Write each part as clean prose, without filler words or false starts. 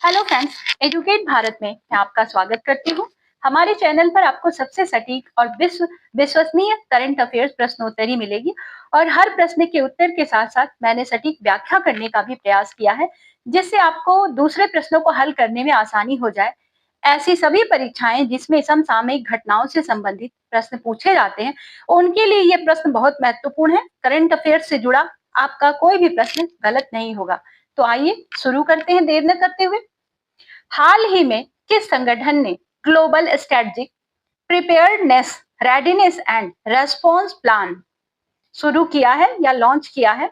Hello friends, educate Bharat में मैं आपका स्वागत करती हूँ। हमारे चैनल पर आपको सबसे सटीक और विश्वसनीय करंट अफेयर्स प्रश्नोत्तरी मिलेगी और हर प्रश्न के उत्तर के साथ साथ मैंने सटीक व्याख्या करने का भी प्रयास किया है, जिससे आपको दूसरे प्रश्नों को हल करने में आसानी हो जाए। ऐसी सभी परीक्षाएं जिसमें समसामयिक घटनाओं से संबंधित प्रश्न पूछे जाते हैं, उनके लिए ये प्रश्न बहुत महत्वपूर्ण है। करंट अफेयर्स से जुड़ा आपका कोई भी प्रश्न गलत नहीं होगा। तो आइए शुरू करते हैं देर न करते हुए। हाल ही में किस संगठन ने global strategic preparedness readiness and response plan शुरू किया है या लॉन्च किया है?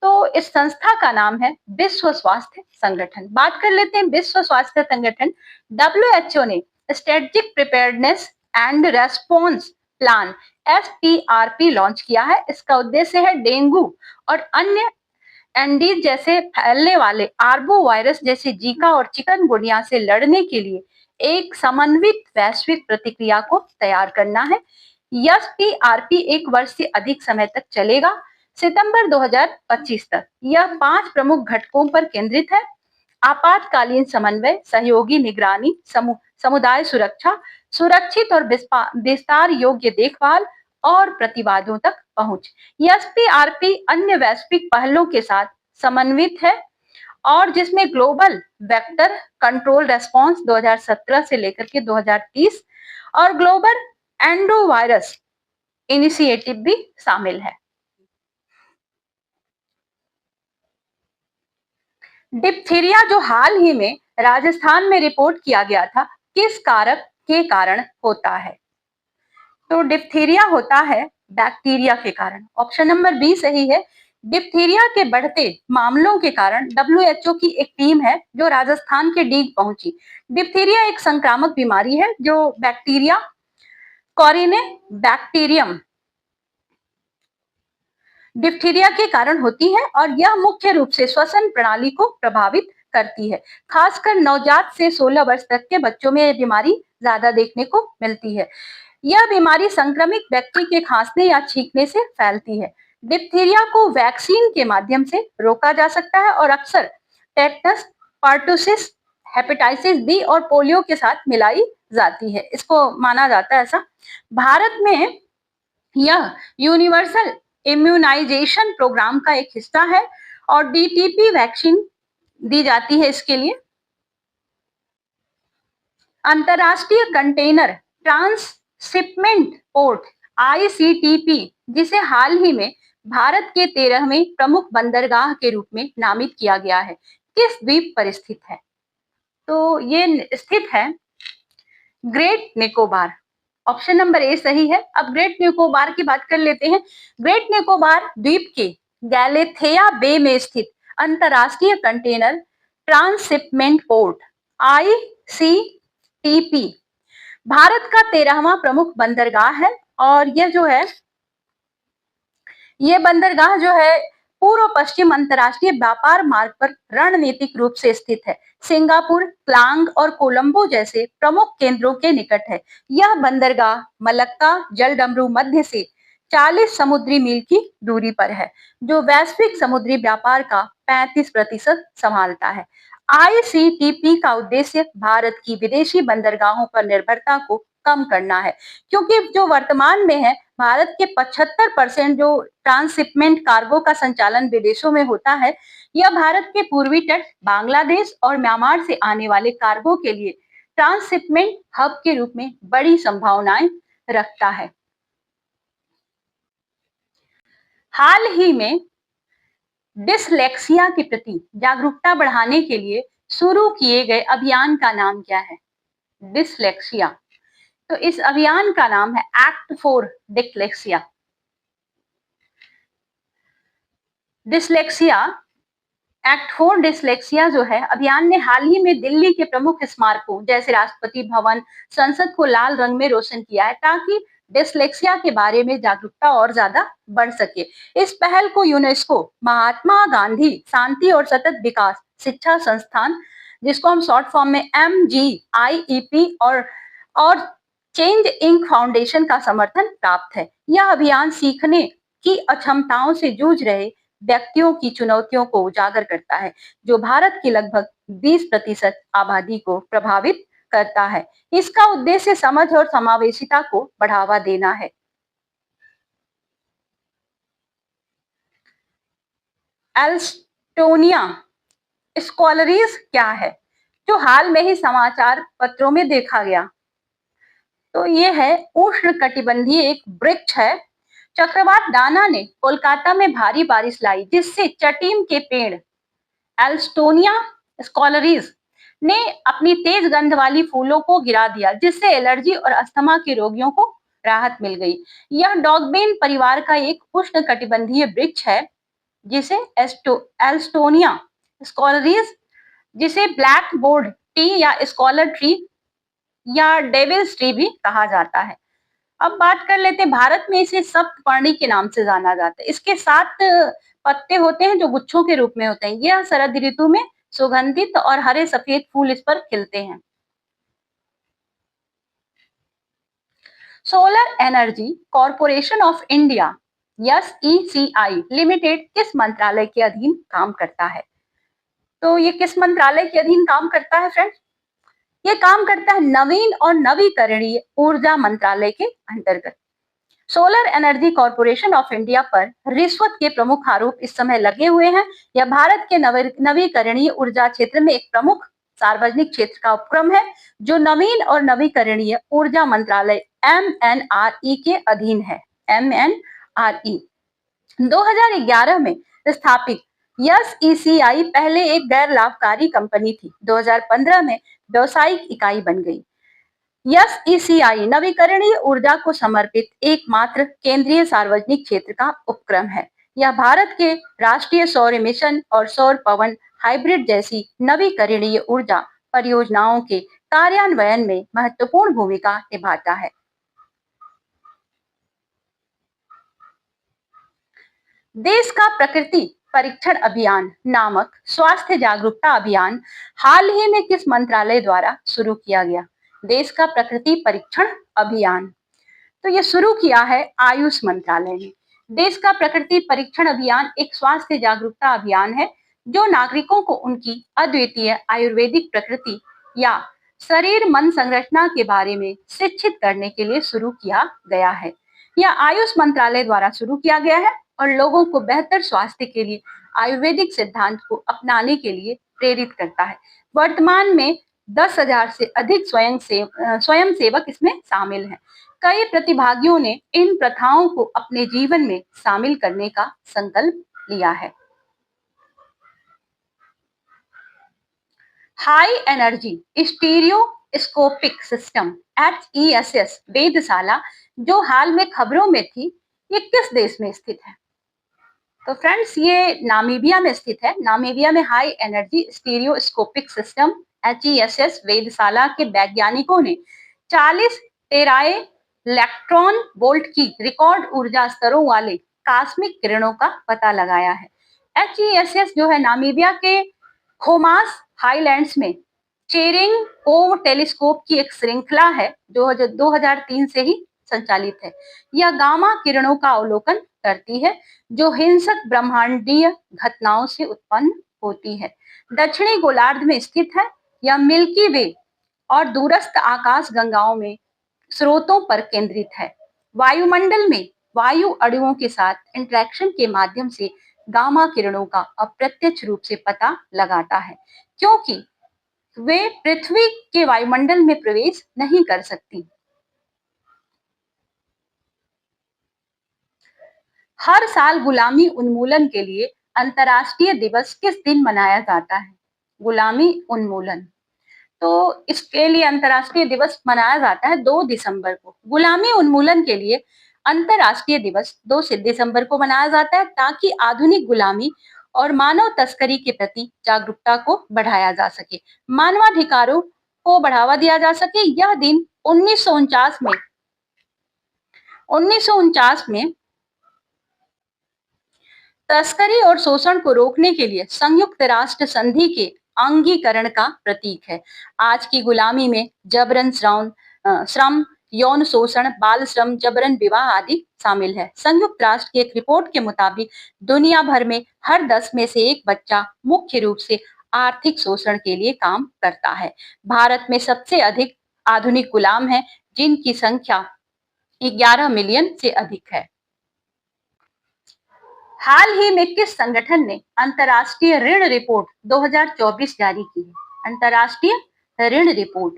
तो इस संस्था का नाम है विश्व स्वास्थ्य संगठन। बात कर लेते हैं विश्व स्वास्थ्य संगठन WHO ने strategic preparedness and response plan SPRP launch किया है। इसका उद्देश्य है डेंगू और अन्य एंडीज जैसे फैलने वाले आर्बो वायरस जैसे जीका और चिकनगुनिया से लड़ने के लिए एक समन्वित वैश्विक प्रतिक्रिया को तैयार करना है। एसपीआरपी 1 वर्ष से अधिक समय तक चलेगा, सितंबर 2025 तक। यह 5 प्रमुख घटकों पर केंद्रित है: आपातकालीन समन्वय, सहयोगी निगरानी, समुदाय सुरक्षा, सुरक्षित और विस्तार योग्य देखभाल और प्रतिवादों तक पहुंच। एसपीआरपी अन्य वैश्विक पहलों के साथ समन्वित है और जिसमें ग्लोबल वेक्टर कंट्रोल रेस्पॉन्स 2017 से लेकर के 2030 और ग्लोबल एंडोवायरस इनिशिएटिव भी शामिल है। डिप्थीरिया जो हाल ही में राजस्थान में रिपोर्ट किया गया था, किस कारक के कारण होता है? तो डिप्थीरिया होता है बैक्टीरिया के कारण। ऑप्शन नंबर बी सही है। डिप्थीरिया के बढ़ते मामलों के कारण WHO की एक टीम है जो राजस्थान के डीग पहुंची। डिप्थीरिया एक संक्रामक बीमारी है जो बैक्टीरिया कॉरिने बैक्टीरियम डिप्थीरिया के कारण होती है और यह मुख्य रूप से श्वसन प्रणाली को प्रभावित करती है। खासकर नवजात से 16 वर्ष तक के बच्चों में यह बीमारी ज्यादा देखने को मिलती है। यह बीमारी संक्रमित व्यक्ति के खांसने या छींकने से फैलती है। डिप्थीरिया को वैक्सीन के माध्यम से रोका जा सकता है और अक्सर टेटनस, पर्टुसिस, हेपेटाइटिस बी और पोलियो के साथ मिलाई जाती है। इसको माना जाता है ऐसा। भारत में यह यूनिवर्सल इम्यूनाइजेशन प्रोग्राम का एक हिस्सा है और डीटीपी वैक्सीन दी जाती है इसके लिए। अंतरराष्ट्रीय कंटेनर ट्रांसशिपमेंट पोर्ट ICTP, जिसे हाल ही में भारत के 13वें प्रमुख बंदरगाह के रूप में नामित किया गया है, किस द्वीप पर स्थित है? तो ये स्थित है great Nicobar. Option number A सही है। अब ग्रेट निकोबार की बात कर लेते हैं। ग्रेट निकोबार द्वीप के गैलेथिया बे में स्थित अंतरराष्ट्रीय container transshipment port ICTP Bharat का 13वां प्रमुख बंदरगाह है और ये बंदरगाह जो है पूर्व पश्चिम अंतरराष्ट्रीय व्यापार मार्ग पर रणनीतिक रूप से स्थित है। सिंगापुर, क्लांग और कोलंबो जैसे प्रमुख केंद्रों के निकट है। यह बंदरगाह मलक्का जलडमरू मध्य से 40 समुद्री मील की दूरी पर है, जो वैश्विक समुद्री व्यापार का 35% संभालता है। ICTP का उद्देश्य भारत की विदेशी बंदरगाहों पर निर्भरता को कम करना है, क्योंकि जो वर्तमान में है भारत के 75% जो ट्रांसशिपमेंट कार्गो का संचालन विदेशों में होता है, यह भारत के पूर्वी तट बांग्लादेश और म्यांमार से आने वाले कार्गो के लिए ट्रांसशिपमेंट हब के रूप में बड़ी संभावनाएं रखता है। हाल ही में डिसलेक्सिया के प्रति जागरूकता बढ़ाने के लिए शुरू किए गए अभियान का नाम क्या है? डिसलेक्सिया, तो इस अभियान का नाम है act for dyslexia. Dyslexia act for dyslexia जो है अभियान ने हाल ही में दिल्ली के प्रमुख स्मारकों जैसे राष्ट्रपति भवन, संसद को लाल रंग में रोशन किया है ताकि डिसलेक्सिया के बारे में जागरूकता और ज्यादा बढ़ सके। इस पहल को यूनेस्को महात्मा गांधी शांति और सतत विकास शिक्षा संस्थान, जिसको हम शॉर्ट फॉर्म में MGIEP और चेंज इंक फाउंडेशन का समर्थन प्राप्त है। यह अभियान सीखने की अक्षमताओं से जूझ रहे व्यक्तियों की चुनौतियों को उजागर करता है, जो भारत की लगभग 20% आबादी को प्रभावित करता है। इसका उद्देश्य समझ और समावेशिता को बढ़ावा देना है। एल्स्टोनिया स्कॉलरीज क्या है, जो हाल में ही समाचार पत्रों में देखा गया? तो ये है उष्ण कटिबंधीय एक वृक्ष है। चक्रवात डाना ने कोलकाता में भारी बारिश लाई, जिससे चटीम के पेड़ एल्स्टोनिया स्कॉलरीज ने अपनी तेज गंध वाली फूलों को गिरा दिया, जिससे एलर्जी और अस्थमा के रोगियों को राहत मिल गई। यह डॉगबेन परिवार का एक उष्ण कटिबंधीय वृक्ष है, जिसे एल्स्टोनिया स्कॉलरीज, जिसे ब्लैक बोर्ड टी या स्कॉलर ट्री या डेविल्स ट्री भी कहा जाता है। अब बात कर लेते हैं, भारत में इसे सप्तपर्णी के नाम से जाना जाता है। इसके 7 पत्ते होते हैं जो गुच्छों के रूप में होते हैं। यह शरद ऋतु में सुगंधित और हरे सफेद फूल इस पर खिलते हैं। Solar energy corporation of India SECI limited किस मंत्रालय के अधीन काम करता है? तो ये किस मंत्रालय के अधीन काम करता है फ्रेंड्स? ये काम करता है नवीन और नवीकरणीय ऊर्जा मंत्रालय के अंतर्गत। Solar energy corporation of India पर रिश्वत के प्रमुख आरोप इस समय लगे हुए हैं। यह भारत के नवीकरणीय ऊर्जा क्षेत्र में एक प्रमुख सार्वजनिक क्षेत्र का उपक्रम है, जो नवीन और नवीकरणीय ऊर्जा मंत्रालय MNRE के अधीन है। MNRE 2011 में स्थापित SECI पहले एक गैर लाभकारी कंपनी थी। 2015 में व्यवसायिक इकाई बन गई। SECI नवीकरणीय ऊर्जा को समर्पित एकमात्र केंद्रीय सार्वजनिक क्षेत्र का उपक्रम है। यह भारत के राष्ट्रीय सौर मिशन और सौर पवन हाइब्रिड जैसी नवीकरणीय ऊर्जा परियोजनाओं के कार्यान्वयन में महत्वपूर्ण भूमिका निभाता है। देश का प्रकृति परीक्षण अभियान नामक स्वास्थ्य जागरूकता अभियान हाल ही में किस मंत्रालय द्वारा शुरू किया गया? देश का प्रकृति परीक्षण अभियान तो ये शुरू किया है आयुष मंत्रालय ने। देश का प्रकृति परीक्षण अभियान एक स्वास्थ्य जागरूकता अभियान है, जो नागरिकों को उनकी अद्वितीय आयुर्वेदिक प्रकृति या शरीर मन संरचना के बारे में शिक्षित करने के लिए शुरू किया गया है। यह आयुष मंत्रालय द्वारा शुरू किया गया है और लोगों को बेहतर स्वास्थ्य के लिए आयुर्वेदिक सिद्धांत को अपनाने के लिए प्रेरित करता है। वर्तमान में 10,000 से अधिक स्वयंसेवक इसमें शामिल हैं। कई प्रतिभागियों ने इन प्रथाओं को अपने जीवन में शामिल करने का संकल्प लिया है। High energy stereoscopic system HESS वेधशाला, जो हाल में खबरों में थी, ये किस देश में स्थित है? तो फ्रेंड्स, ये नामीबिया में स्थित है। नामीबिया में high energy stereoscopic system HESS वेधशाला के वैज्ञानिकों ने 40 टेराए इलेक्ट्रॉन वोल्ट की रिकॉर्ड ऊर्जा स्तरों वाले कास्मिक किरणों का पता लगाया है। HESS जो है नामीबिया के खोमास हाईलैंड्स में चेरिंग कोव टेलीस्कोप की एक श्रृंखला है, जो 2003 से ही संचालित है। यह गामा किरणों का अवलोकन करती है, जो हिंसक ब्रह्मांडीय घटनाओं से उत्पन्न होती है। दक्षिणी गोलार्ध में स्थित है। यह मिल्की वे और दूरस्थ आकाश गंगाओं में स्रोतों पर केंद्रित है। वायुमंडल में वायु अणुओं के साथ इंटरेक्शन के माध्यम से गामा किरणों का अप्रत्यक्ष रूप से पता लगाता है, क्योंकि वे पृथ्वी के वायुमंडल में प्रवेश नहीं कर सकती। हर साल गुलामी उन्मूलन के लिए अंतर्राष्ट्रीय दिवस किस दिन मनाया जाता है? गुलामी उन्मूलन, तो इसके लिए अंतर्राष्ट्रीय दिवस मनाया जाता है 2 दिसंबर को। गुलामी उन्मूलन के लिए अंतर्राष्ट्रीय दिवस 2 दिसंबर को मनाया जाता है, ताकि आधुनिक गुलामी और मानव तस्करी के प्रति जागरूकता को बढ़ाया जा सके, मानवाधिकारों को बढ़ावा दिया जा सके। यह दिन 1949 में तस्करी और शोषण को रोकने के लिए संयुक्त राष्ट्र संधि के अंगीकरण का प्रतीक है। आज की गुलामी में जबरन श्रम, यौन शोषण, बाल श्रम, जबरन विवाह आदि शामिल है। संयुक्त राष्ट्र की एक रिपोर्ट के मुताबिक दुनिया भर में हर 10 में से 1 बच्चा मुख्य रूप से आर्थिक शोषण के लिए काम करता है। भारत में सबसे अधिक आधुनिक गुलाम हैं, जिनकी संख्या 11 मिलियन से अधिक है। हाल ही में किस संगठन ने अंतर्राष्ट्रीय ऋण रिपोर्ट 2024 जारी की है? अंतर्राष्ट्रीय ऋण रिपोर्ट,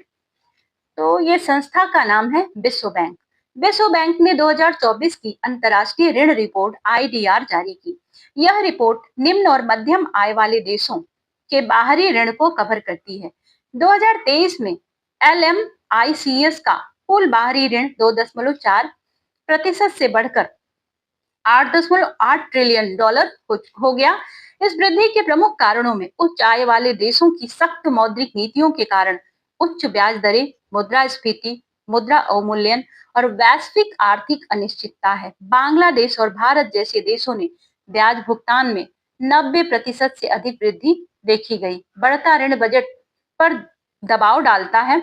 तो ये संस्था का नाम है विश्व बैंक। विश्व बैंक ने 2024 की अंतर्राष्ट्रीय ऋण रिपोर्ट आईडीआर जारी की। यह रिपोर्ट निम्न और मध्यम आय वाले देशों के बाहरी ऋण को कवर करती है। 2023 में एलएमआईसीएस का कुल बाहरी ऋण 2.4% से बढ़कर 8.8 ट्रिलियन डॉलर हो गया। इस वृद्धि के प्रमुख कारणों में उच्च आय वाले देशों की सख्त मौद्रिक नीतियों के कारण उच्च ब्याज दरें, मुद्रास्फीति, मुद्रा अवमूल्यन और वैश्विक आर्थिक अनिश्चितता है। बांग्लादेश और भारत जैसे देशों ने ब्याज भुगतान में 90% से अधिक वृद्धि देखी गई। बढ़ता ऋण बजट पर दबाव डालता है,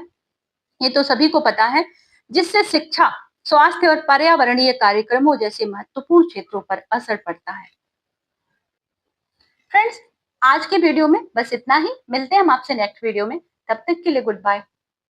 ये तो सभी को पता है, जिससे शिक्षा, स्वास्थ्य और पर्यावरणीय कार्यक्रमों जैसे महत्वपूर्ण क्षेत्रों पर असर पड़ता है। फ्रेंड्स, आज के वीडियो में बस इतना ही। मिलते हैं हम आपसे नेक्स्ट वीडियो में। तब तक के लिए गुड बाय।